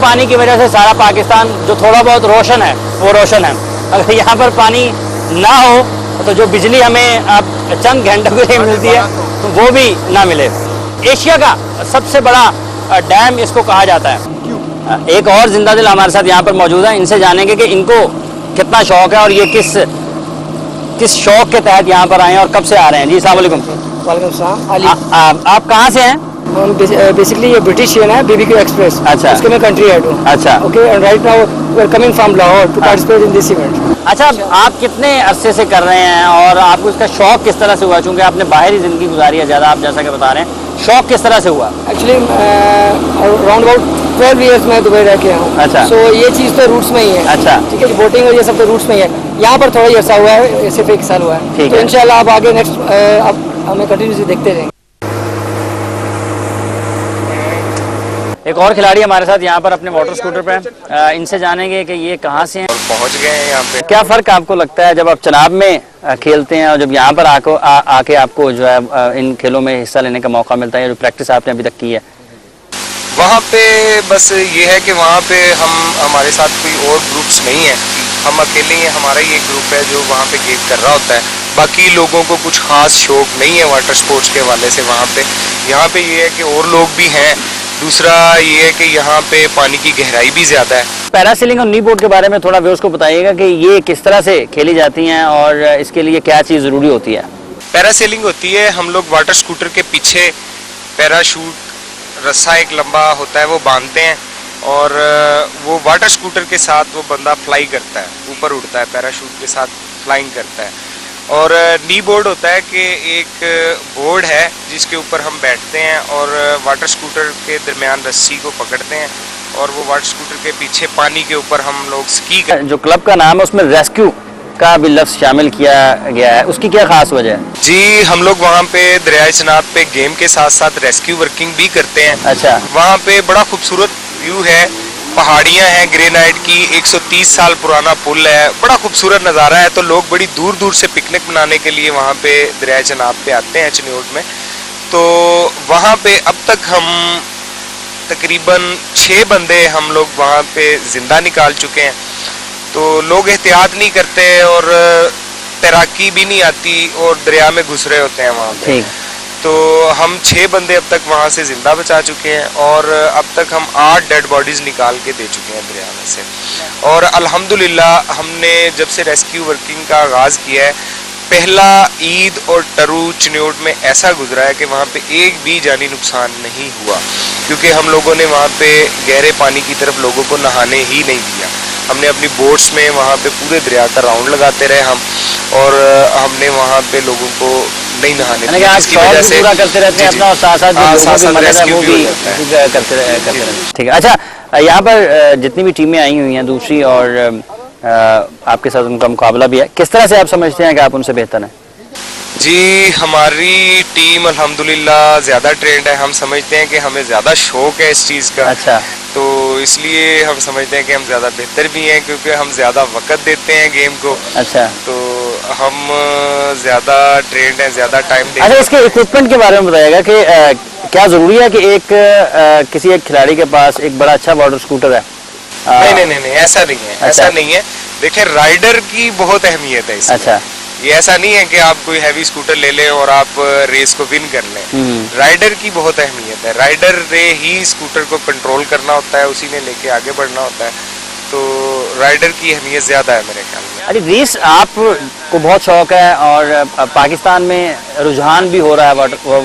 पानी की वजह से सारा पाकिस्तान जो थोड़ा बहुत रोशन है वो रोशन है। अगर यहाँ पर पानी ना हो तो जो बिजली हमें अब चंद घंटों के लिए मिलती है तो वो भी ना मिले। एशिया का सबसे बड़ा डैम इसको कहा जाता है। एक और जिंदा दिल हमारे साथ यहाँ पर मौजूद है, इनसे जानेंगे कि इनको कितना शौक है और ये किस शौक के तहत यहाँ पर आए हैं और कब से आ रहे हैं। जी अस्सलाम वालेकुम। वालेकुम सलाम। अली। आप कहाँ से हैं? बेसिकली ये ब्रिटिश ट्रेन है BBQ एक्सप्रेस। अच्छा। उसके मैं कंट्री हेड हूँ। अच्छा। Okay and right now we are coming from Lahore to participate in this event. अच्छा, आप कितने अरसे से कर रहे हैं और आपको इसका शौक किस तरह से हुआ? चूँकि आपने बाहरी ज़िंदगी गुजारी है ज़्यादा, आप जैसा कि बता रहे हैं, शौक किस तरह से हुआ? एक्चुअली अराउंड अबाउट 12 ईयर्स मैं दुबई रह के हूँ। अच्छा। सो ये चीज़ तो रूट्स में ही है। अच्छा। ठीक है, बोटिंग और ये सब तो रूट्स में ही है। यहाँ पर थोड़ा ही अर्सा हुआ है, सिर्फ 1 साल हुआ है। ठीक तो है। इंशाल्लाह आप आगे नेक्स्ट अब हमें कंटिन्यूसली देखते रहेंगे। एक और खिलाड़ी हमारे साथ यहाँ पर अपने वाटर स्कूटर पे हैं। इनसे जानेंगे कि ये कहाँ से हैं, पहुंच गए हैं यहाँ पे। क्या फ़र्क आपको लगता है जब आप चनाब में खेलते हैं और जब यहाँ पर आके आपको जो है इन खेलों में हिस्सा लेने का मौका मिलता है, जो प्रैक्टिस आपने अभी तक की है? वहाँ पे बस ये है कि वहाँ पे हमारे साथ कोई और ग्रुप्स नहीं है, हम अकेले ही हैं। हमारा ही एक ग्रुप है जो वहाँ पे गेम कर रहा होता है। बाकी लोगों को कुछ खास शौक नहीं है वाटर स्पोर्ट्स के हवाले से वहाँ पे। यहाँ पे ये है कि और लोग भी हैं। दूसरा ये है कि यहाँ पे पानी की गहराई भी ज़्यादा है। पैरासेलिंग और नी बोट के बारे में थोड़ा व्यूअर्स को बताइएगा कि ये किस तरह से खेली जाती हैं और इसके लिए क्या चीज़ ज़रूरी होती है? पैरासेलिंग होती है, हम लोग वाटर स्कूटर के पीछे पैराशूट रस्सा एक लंबा होता है वो बांधते हैं और वो वाटर स्कूटर के साथ वो बंदा फ्लाई करता है, ऊपर उड़ता है, पैराशूट के साथ फ्लाइंग करता है। और नी बोर्ड होता है कि एक बोर्ड है जिसके ऊपर हम बैठते हैं और वाटर स्कूटर के दरमियान रस्सी को पकड़ते हैं और वो वाटर स्कूटर के पीछे पानी के ऊपर हम लोग स्की करते हैं। जो क्लब का नाम है उसमें रेस्क्यू का भी लफ्ज़ शामिल किया गया है, उसकी क्या खास वजह है? जी, हम लोग वहाँ पे दरियाए चनाब पे गेम के साथ साथ रेस्क्यू वर्किंग भी करते हैं। अच्छा। वहाँ पे बड़ा खूबसूरत व्यू है, पहाड़ियाँ हैं ग्रेनाइट की, 130 साल पुराना पुल है, बड़ा खूबसूरत नज़ारा है। तो लोग बड़ी दूर दूर से पिकनिक मनाने के लिए वहाँ पे दरियाए चनाब पे आते हैं चिन्योट में। तो वहाँ पे अब तक हम तकरीबन 6 बंदे हम लोग वहाँ पे ज़िंदा निकाल चुके हैं। तो लोग एहतियात नहीं करते और तैराकी भी नहीं आती और दरिया में घुस रहे होते हैं वहाँ पे। ठीक। तो हम 6 बंदे अब तक वहाँ से ज़िंदा बचा चुके हैं और अब तक हम 8 डेड बॉडीज़ निकाल के दे चुके हैं दरिया में से। और अल्हम्दुलिल्लाह हमने जब से रेस्क्यू वर्किंग का आगाज़ किया है, पहला ईद और टरू चिन्योट में ऐसा गुजरा है कि वहाँ पे एक भी जानी नुकसान नहीं हुआ, क्योंकि हम लोगों ने वहाँ पे गहरे पानी की तरफ लोगों को नहाने ही नहीं दिया। हमने अपनी बोट्स में वहाँ पे पूरे दरिया का राउंड लगाते रहे हम, और हमने वहाँ पे लोगों को नहीं नहाने दिया, जिसकी वजह से पूरा करते रहते हैं अपना और साथ-साथ रेस्क्यू भी करते रहते हैं। ठीक है। अच्छा, यहाँ पर जितनी भी टीमें आई हुई हैं दूसरी और आपके साथ उनका मुकाबला भी है, किस तरह से आप समझते हैं कि आप उनसे बेहतर हैं? जी, हमारी टीम अल्हम्दुलिल्लाह ज़्यादा ट्रेंड है। हम समझते हैं कि हमें ज़्यादा शौक है इस चीज़ का। अच्छा। तो इसलिए हम समझते हैं कि हम ज़्यादा बेहतर भी हैं, क्योंकि हम ज़्यादा वक्त देते हैं गेम को। अच्छा। तो हम ज़्यादा ट्रेंड हैं, ज़्यादा टाइम देते हैं। अच्छा, इसके इक्विपमेंट के बारे में बताइएगा कि क्या ज़रूरी है कि किसी एक खिलाड़ी के पास एक बड़ा अच्छा वाटर स्कूटर है? नहीं, ऐसा नहीं है। ऐसा नहीं है। देखिए, राइडर की बहुत अहमियत है इसमें। अच्छा। ये ऐसा नहीं है कि आप कोई हैवी स्कूटर ले लें और आप रेस को विन कर लें। राइडर की बहुत अहमियत है। राइडर ने ही स्कूटर को कंट्रोल करना होता है, उसी ने लेके आगे बढ़ना होता है। तो राइडर की अहमियत ज़्यादा है मेरे ख्याल में। अरे रीस, आपको बहुत शौक है और पाकिस्तान में रुझान भी हो रहा है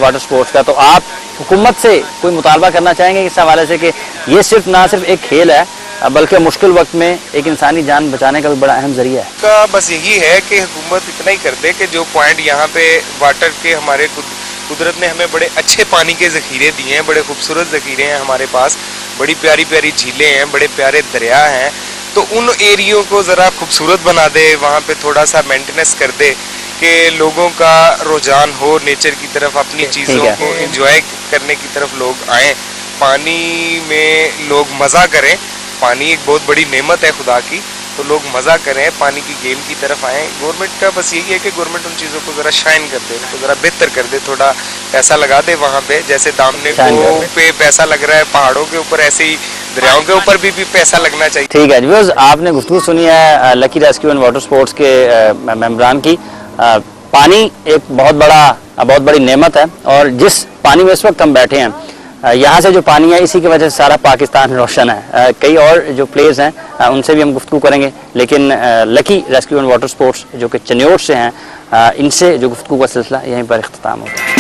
वाटर स्पोर्ट्स का, तो आप हुकूमत से कोई मुतालबा करना चाहेंगे इस हवाले से कि ये ना सिर्फ एक खेल है बल्कि मुश्किल वक्त में एक इंसानी जान बचाने का भी बड़ा अहम जरिया है? का बस यही है कि हुकूमत इतना ही कर दे कि जो पॉइंट यहाँ पे वाटर के हमारे कुदरत ने हमें बड़े अच्छे पानी के ज़ख़ीरे दिए हैं, बड़े खूबसूरत ज़ख़ीरे हैं हमारे पास, बड़ी प्यारी प्यारी झीलें हैं, बड़े प्यारे दरिया हैं। तो उन एरियो को ज़रा खूबसूरत बना दे, वहाँ पे थोड़ा सा मेंटेनेंस कर दे कि लोगों का रुझान हो नेचर की तरफ, अपनी चीज़ों को एंजॉय करने की तरफ लोग आएँ, पानी में लोग मज़ा करें। पानी एक बहुत बड़ी नेमत है खुदा की, تو لوگ مزہ کریں, پانی کی گیم کی طرف آئیں. گورنمنٹ کا بس یہی ہے کہ گورنمنٹ ان چیزوں کو ذرا شائن کر دے, ان کو ذرا بہتر کر دے, تھوڑا پیسہ لگا دے وہاں پہ, جیسے دامنے کو پہ پیسہ لگ رہا ہے پہاڑوں کے اوپر, ایسے ہی دریاؤں کے اوپر بھی پیسہ لگنا چاہیے. ٹھیک ہے ویورز, آپ نے گفتگو سنی ہے لکی ریسکیو اینڈ واٹر سپورٹس کے ممبران کی. پانی ایک بہت بڑی نعمت ہے, اور جس پانی میں اس وقت ہم بیٹھے ہیں یہاں سے جو پانی ہے اسی کی وجہ سے سارا پاکستان روشن ہے. کئی اور جو پلیئرز ہیں ان سے بھی ہم گفتگو کریں گے, لیکن لکی ریسکیو اینڈ واٹر سپورٹس جو کہ چنیوٹ سے ہیں, ان سے جو گفتگو کا سلسلہ یہیں پر اختتام ہوتا ہے.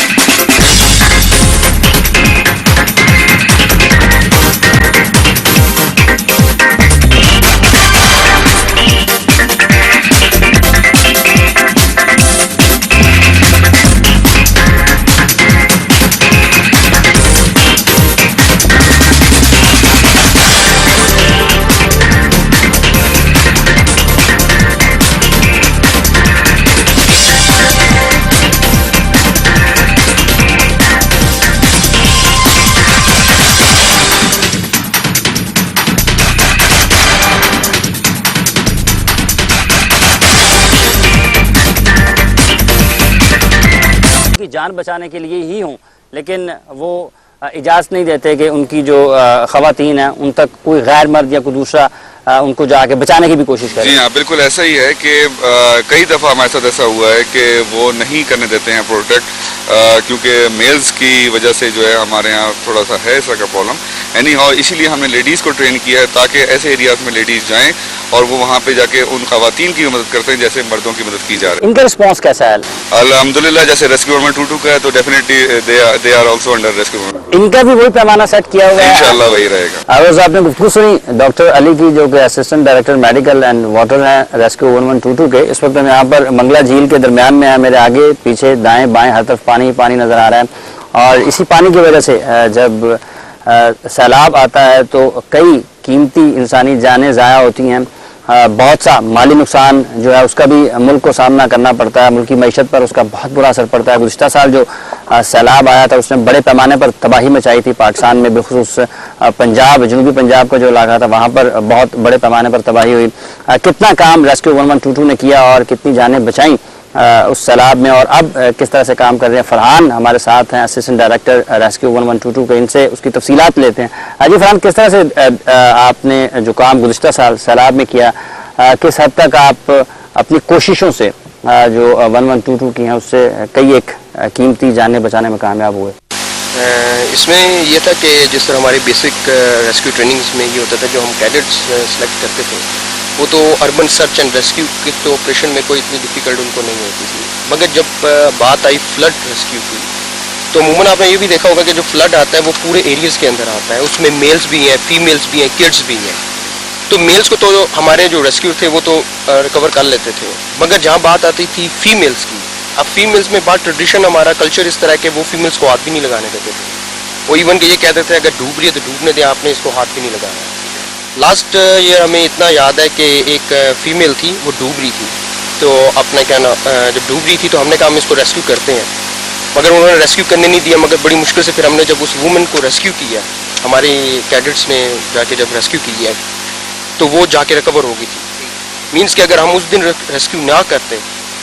جان بچانے کے لیے ہی ہوں, لیکن وہ اجازت نہیں دیتے کہ ان کی جو خواتین ہیں ان تک کوئی غیر مرد یا کوئی دوسرا ان کو جا کے بچانے کی بھی کوشش کرے. جی ہاں بالکل ایسا ہی ہے کہ کئی دفعہ ہمارے ساتھ ایسا ہوا ہے کہ وہ نہیں کرنے دیتے ہیں پروٹیکٹ, کیونکہ میلز کی وجہ سے جو ہے ہمارے یہاں تھوڑا سا ہے اس طرح کا پرابلم. اینی ہاؤ اسی لیے ہم نے لیڈیز کو ٹرین کیا ہے تاکہ ایسے ایریاز میں لیڈیز جائیں اور وہ وہاں پہ جا کے ان خواتین کی مدد کرتے ہیں جیسے مردوں کی مدد کی جا رہی ہے. ان کا رسپانس کیسا ہے؟ الحمدللہ جیسے ریسکیو 122 کا ہے تو definitely they are also under rescue. ان کا بھی وہی پیمانہ سیٹ کیا ہوا ہے, انشاءاللہ وہی رہے گا. آواز آپ نے گفتگو سنی ڈاکٹر علی کی جو کہ assistant director medical and water ہیں ریسکیو 1122 کے. اس وقت ہم یہاں پر منگلا جھیل کے درمیان میں ہیں, میرے آگے پیچھے دائیں بائیں ہر طرف پانی پانی نظر آ رہا ہے, اور اسی پانی کی وجہ سے جب سیلاب آتا ہے تو کئی قیمتی انسانی جانیں ضائع ہوتی ہیں, بہت سا مالی نقصان جو ہے اس کا بھی ملک کو سامنا کرنا پڑتا ہے, ملکی معیشت پر اس کا بہت برا اثر پڑتا ہے. گزشتہ سال جو سیلاب آیا تھا اس نے بڑے پیمانے پر تباہی مچائی تھی پاکستان میں, بالخصوص پنجاب, جنوبی پنجاب کا جو علاقہ تھا وہاں پر بہت بڑے پیمانے پر تباہی ہوئی. کتنا کام ریسکیو 1122 نے کیا اور کتنی جانیں بچائیں اس سیلاب میں, اور اب کس طرح سے کام کر رہے ہیں. فرحان ہمارے ساتھ ہیں اسسٹنٹ ڈائریکٹر ریسکیو 1122 کے, ان سے اس کی تفصیلات لیتے ہیں. جی فرحان, کس طرح سے آپ نے جو کام گزشتہ سال سیلاب میں کیا, کس حد تک آپ اپنی کوششوں سے جو 1122 کی ہیں اس سے کئی ایک قیمتی جانیں بچانے میں کامیاب ہوئے؟ اس میں یہ تھا کہ جس طرح ہمارے بیسک ریسکیو ٹریننگز میں یہ ہوتا تھا جو ہم کیڈٹس سلیکٹ کرتے تھے, وہ تو اربن سرچ اینڈ ریسکیو کی تو آپریشن میں کوئی اتنی ڈیفیکلٹ ان کو نہیں ہوتی تھی, مگر جب بات آئی فلڈ ریسکیو کی تو عموماً آپ نے یہ بھی دیکھا ہوگا کہ جو فلڈ آتا ہے وہ پورے ایریاز کے اندر آتا ہے, اس میں میلز بھی ہیں, فیمیلز بھی ہیں, کڈس بھی ہیں. تو میلز کو تو ہمارے جو ریسکیو تھے وہ تو ریکور کر لیتے تھے, مگر جہاں بات آتی تھی فیمیلز کی, اب فیمیلز میں بات ٹریڈیشن ہمارا کلچر اس طرح کہ وہ فیمیلز کو ہاتھ بھی نہیں لگانے دیتے تھے. وہ ایون کہ یہ کہتے تھے اگر ڈوب رہی ہے تو ڈوبنے دیں, آپ نے اس کو ہاتھ بھی نہیں لگانا. لاسٹ ایئر ہمیں اتنا یاد ہے کہ ایک فیمیل تھی وہ ڈوب رہی تھی, تو اپنا کیا نا جب ڈوب رہی تھی تو ہم نے کہا ہم اس کو ریسکیو کرتے ہیں, مگر انہوں نے ریسکیو کرنے نہیں دیا. مگر بڑی مشکل سے پھر ہم نے جب اس وومن کو ریسکیو کیا, ہمارے کیڈٹس نے جا کے جب ریسکیو کیا تو وہ جا کے ریکور ہو گئی تھی. مینس کہ اگر ہم اس دن ریسکیو نہ کرتے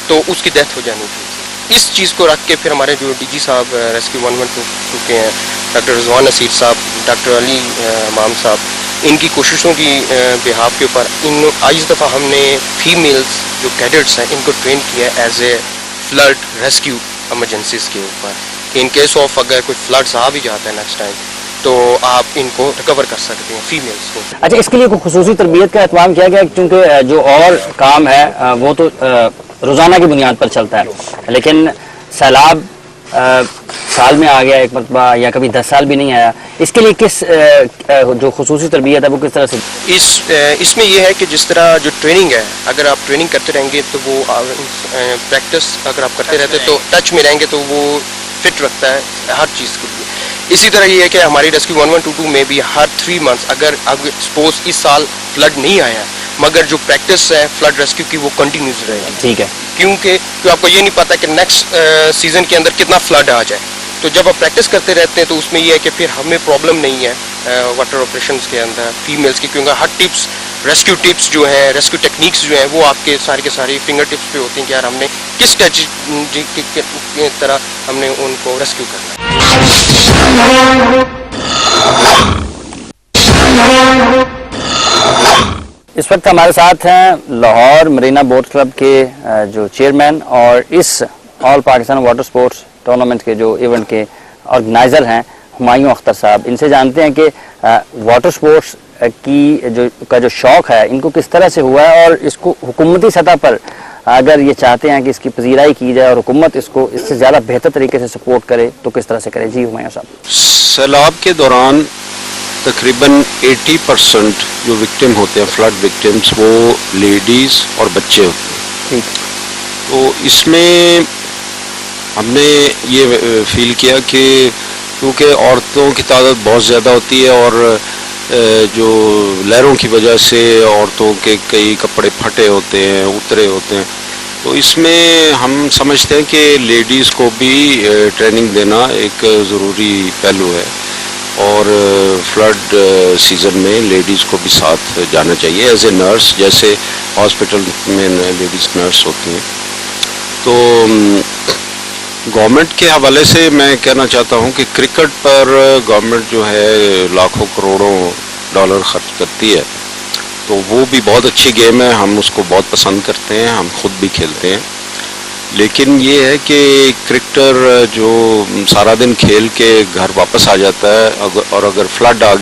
تو اس کی ڈیتھ ہو جانی تھی. اس چیز کو رکھ کے پھر ہمارے جو ڈی جی صاحب ریسکیو 112 کے ہیں, ڈاکٹر رضوان نصیر صاحب, ڈاکٹر علی امام صاحب, ان کی کوششوں کی بحاف کے اوپر اس دفعہ ہم نے فیمیلز جو کیڈٹس ہیں ان کو ٹرین کیا as a flood rescue emergencies کے اوپر, کہ ان کیس آف اگر کوئی فلڈس آ بھی جاتا ہے نیکسٹ ٹائم تو آپ ان کو ریکور کر سکتے ہیں فیمیلز کو. اچھا, اس کے لیے کوئی خصوصی تربیت کا اہتمام کیا گیا, کیونکہ جو اور کام ہے وہ تو روزانہ کی بنیاد پر چلتا ہے, لیکن سیلاب سال میں آ گیا ایک مرتبہ یا کبھی 10 سال بھی نہیں آیا, اس کے لیے کس جو خصوصی تربیت ہے وہ کس طرح سے؟ اس میں یہ ہے کہ جس طرح جو ٹریننگ ہے, اگر آپ ٹریننگ کرتے رہیں گے تو وہ پریکٹس اگر آپ کرتے رہتے تو ٹچ میں رہیں گے تو وہ فٹ رکھتا ہے ہر چیز کے لیے. اسی طرح یہ ہے کہ ہماری ریسکیو 1122 میں بھی ہر 3 منتھس اگر سپوز اس سال فلڈ نہیں آیا مگر جو پریکٹس ہے فلڈ ریسکیو کی وہ کنٹینیوز رہے گی. ٹھیک ہے, کیونکہ آپ کو یہ نہیں پتا کہ نیکسٹ سیزن کے اندر کتنا فلڈ آ جائے, تو جب آپ پریکٹس کرتے رہتے ہیں تو اس میں یہ ہے کہ پھر ہمیں پرابلم نہیں ہے واٹر آپریشنز کے اندر فیمیلز کی, کیونکہ ہر ٹپس रेस्क्यू टिप्स जो हैं, रेस्क्यू टेक्निक्स जो हैं, वो आपके सारे फिंगर टिप्स पे होती हैं कि यार हमने किस स्ट्रेटजी की तरह हमने उनको रेस्क्यू करना है। इस वक्त हमारे साथ हैं लाहौर मरीना बोट क्लब के जो चेयरमैन और इस all Pakistan water sports tournament के जो इवेंट के ऑर्गेनाइज़र हैं हुमायूं अख्तर साहब। इनसे जानते हैं कि वाटर स्पोर्ट्स का जो शौक़ है इनको किस तरह से हुआ है और इसको हुकूमती सतह पर अगर ये चाहते हैं कि इसकी पजीराई की जाए और हुकूमत इसको इससे ज़्यादा बेहतर तरीके से सपोर्ट करे तो किस तरह से करे। जी हुमायूं साहब। सैलाब के दौरान तकरीबन 80% जो विक्टिम होते हैं, फ्लड विक्टिम्स, वो लेडीज़ और बच्चे होते हैं। ठीक। तो इसमें हमने ये फील किया कि क्योंकि औरतों की तादाद बहुत ज़्यादा होती है और जो लहरों की वजह से औरतों के कई कपड़े फटे होते हैं, उतरे होते हैं, तो इसमें हम समझते हैं कि लेडीज़ को भी ट्रेनिंग देना एक ज़रूरी पहलू है और फ्लड सीज़न में लेडीज़ को भी साथ जाना चाहिए एज ए नर्स, जैसे हॉस्पिटल में लेडीज़ नर्स होती हैं। तो गवर्नमेंट के हवाले से मैं कहना चाहता हूं कि क्रिकेट पर गवर्नमेंट जो है लाखों करोड़ों डॉलर खर्च करती है, तो वो भी बहुत अच्छी गेम है, हम उसको बहुत पसंद करते हैं, हम खुद भी खेलते हैं। लेकिन ये है कि क्रिकेटर जो सारा दिन खेल के घर वापस आ जाता है और अगर फ्लड आ